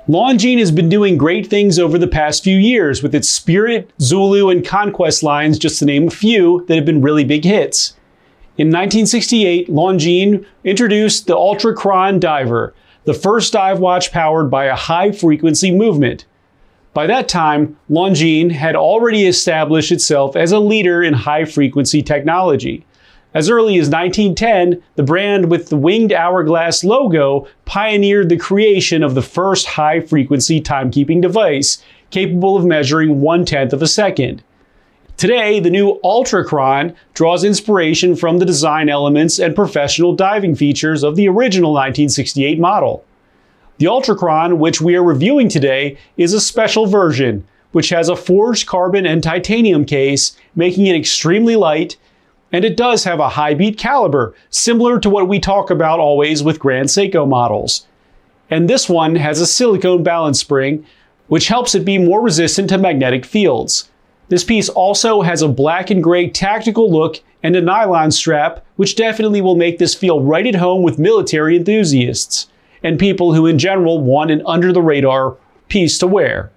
Longines has been doing great things over the past few years with its Spirit, Zulu, and Conquest lines, just to name a few that have been really big hits. In 1968, Longines introduced the Ultra-Chron Diver, the first dive watch powered by a high-frequency movement. By that time, Longines had already established itself as a leader in high-frequency technology. As early as 1910, the brand with the winged hourglass logo pioneered the creation of the first high-frequency timekeeping device, capable of measuring 1/10 of a second. Today, the new Ultra-Chron draws inspiration from the design elements and professional diving features of the original 1968 model. The Ultra-Chron, which we are reviewing today, is a special version, which has a forged carbon and titanium case, making it extremely light, and it does have a high beat caliber, similar to what we talk about always with Grand Seiko models. And this one has a silicone balance spring, which helps it be more resistant to magnetic fields. This piece also has a black and gray tactical look and a nylon strap, which definitely will make this feel right at home with military enthusiasts and people who in general want an under-the-radar piece to wear.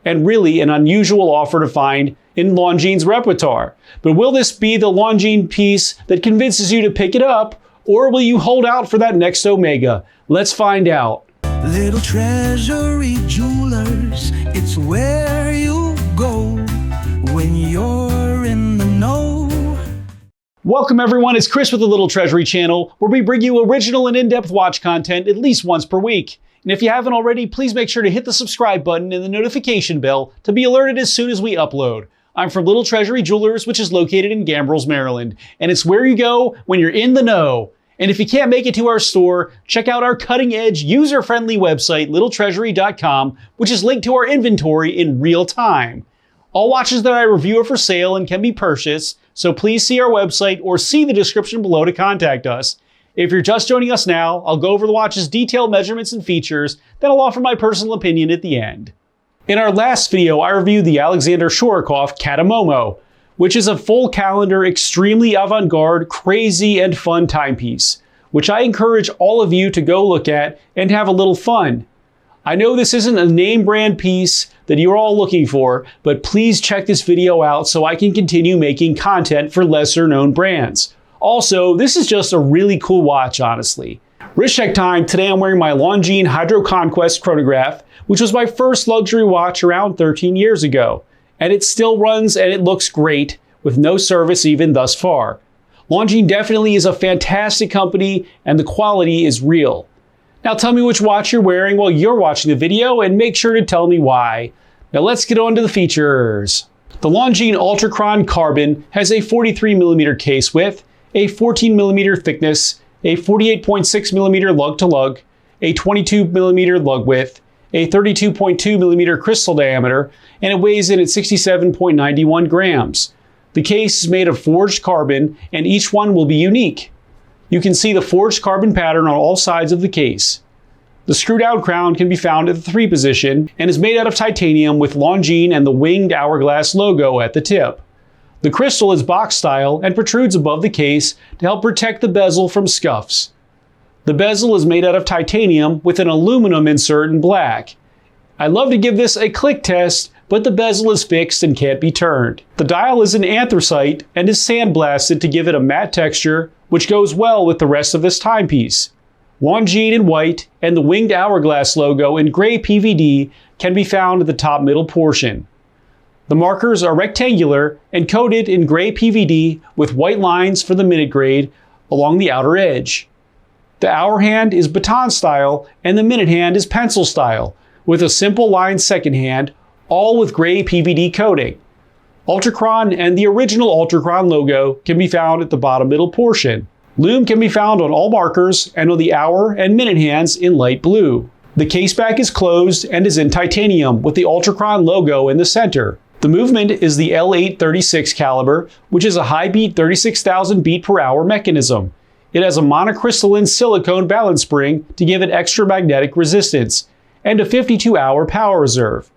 And really an unusual offer to find in Longines' repertoire. But will this be the Longines piece that convinces you to pick it up, or will you hold out for that next Omega? Let's find out. Little Treasury Jewelers, it's where you go when you're in the know. Welcome everyone, it's Chris with the Little Treasury channel, where we bring you original and in-depth watch content at least once per week. And if you haven't already, please make sure to hit the subscribe button and the notification bell to be alerted as soon as we upload. I'm from Little Treasury Jewelers, which is located in Gambrills, Maryland, and it's where you go when you're in the know. And if you can't make it to our store, check out our cutting-edge, user-friendly website, littletreasury.com, which is linked to our inventory in real time. All watches that I review are for sale and can be purchased, so please see our website or see the description below to contact us. If you're just joining us now, I'll go over the watch's detailed measurements and features, then I'll offer my personal opinion at the end. In our last video, I reviewed the Alexander Shorokov Katamomo, which is a full calendar, extremely avant-garde, crazy, and fun timepiece, which I encourage all of you to go look at and have a little fun. I know this isn't a name brand piece that you're all looking for, but please check this video out so I can continue making content for lesser known brands. Also, this is just a really cool watch, honestly. Wrist check time. Today I'm wearing my Longines Hydro Conquest chronograph, which was my first luxury watch around 13 years ago. And it still runs and it looks great, with no service even thus far. Longines definitely is a fantastic company and the quality is real. Now tell me which watch you're wearing while you're watching the video and make sure to tell me why. Now let's get on to the features. The Longines Ultra-Chron Carbon has a 43mm case width, a 14mm thickness, a 48.6mm lug-to-lug, a 22mm lug width, a 32.2mm crystal diameter, and it weighs in at 67.91 grams. The case is made of forged carbon, and each one will be unique. You can see the forged carbon pattern on all sides of the case. The screw-down crown can be found at the 3 position and is made out of titanium with Longines and the winged hourglass logo at the tip. The crystal is box style and protrudes above the case to help protect the bezel from scuffs. The bezel is made out of titanium with an aluminum insert in black. I love to give this a click test, but the bezel is fixed and can't be turned. The dial is in anthracite and is sandblasted to give it a matte texture, which goes well with the rest of this timepiece. Longines in white and the winged hourglass logo in gray PVD can be found at the top middle portion. The markers are rectangular and coated in gray PVD with white lines for the minute grade along the outer edge. The hour hand is baton style and the minute hand is pencil style, with a simple line second hand, all with gray PVD coating. Ultra-Chron and the original Ultra-Chron logo can be found at the bottom middle portion. Lume can be found on all markers and on the hour and minute hands in light blue. The case back is closed and is in titanium with the Ultra-Chron logo in the center. The movement is the L836 caliber, which is a high beat 36,000 beat per hour mechanism. It has a monocrystalline silicone balance spring to give it extra magnetic resistance and a 52-hour power reserve.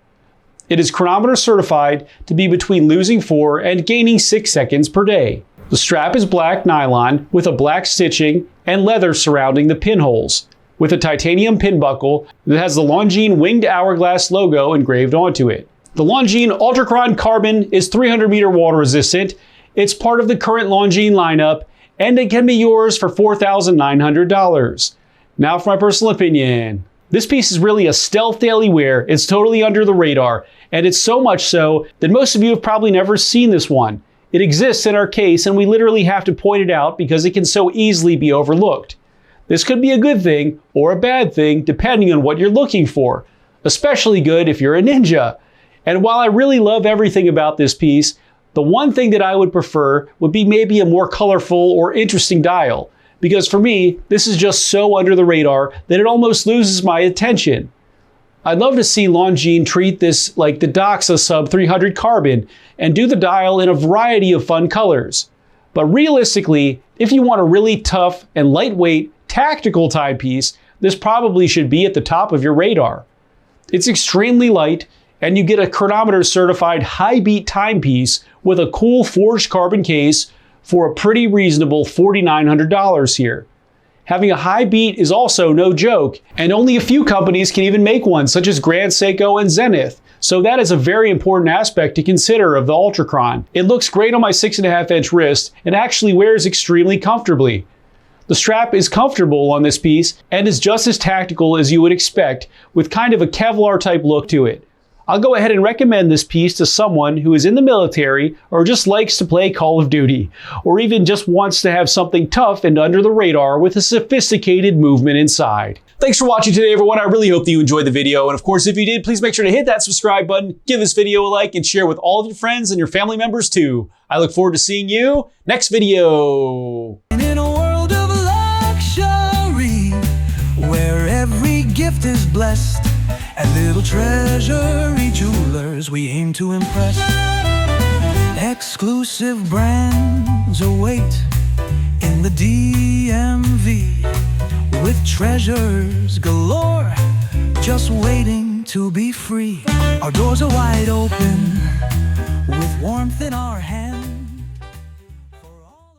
It is chronometer certified to be between losing 4 and gaining 6 seconds per day. The strap is black nylon with a black stitching and leather surrounding the pinholes. with a titanium pin buckle that has the Longines winged hourglass logo engraved onto it. The Longines Ultra-Chron Carbon is 300-meter water resistant. It's part of the current Longines lineup, and it can be yours for $4,900. Now for my personal opinion. This piece is really a stealth daily wear. It's totally under the radar, and it's so much so that most of you have probably never seen this one. It exists in our case, and we literally have to point it out because it can so easily be overlooked. This could be a good thing or a bad thing depending on what you're looking for, especially good if you're a ninja. And while I really love everything about this piece, the one thing that I would prefer would be maybe a more colorful or interesting dial. Because for me, this is just so under the radar that it almost loses my attention. I'd love to see Longines treat this like the Doxa Sub 300 Carbon and do the dial in a variety of fun colors. But realistically, if you want a really tough and lightweight tactical timepiece, this probably should be at the top of your radar. It's extremely light, and you get a chronometer certified high beat timepiece with a cool forged carbon case for a pretty reasonable $4,900 here. Having a high beat is also no joke, and only a few companies can even make one, such as Grand Seiko and Zenith. So that is a very important aspect to consider of the Ultra-Chron. It looks great on my 6.5-inch wrist and actually wears extremely comfortably. The strap is comfortable on this piece and is just as tactical as you would expect, with kind of a Kevlar type look to it. I'll go ahead and recommend this piece to someone who is in the military or just likes to play Call of Duty, or even just wants to have something tough and under the radar with a sophisticated movement inside. Thanks for watching today, everyone. I really hope that you enjoyed the video. And of course, if you did, please make sure to hit that subscribe button, give this video a like, and share with all of your friends and your family members too. I look forward to seeing you next video. In a world of luxury, where every gift is blessed, at Little Treasury Jewelers, we aim to impress. Exclusive brands await in the DMV, with treasures galore, just waiting to be free. Our doors are wide open, with warmth in our hands.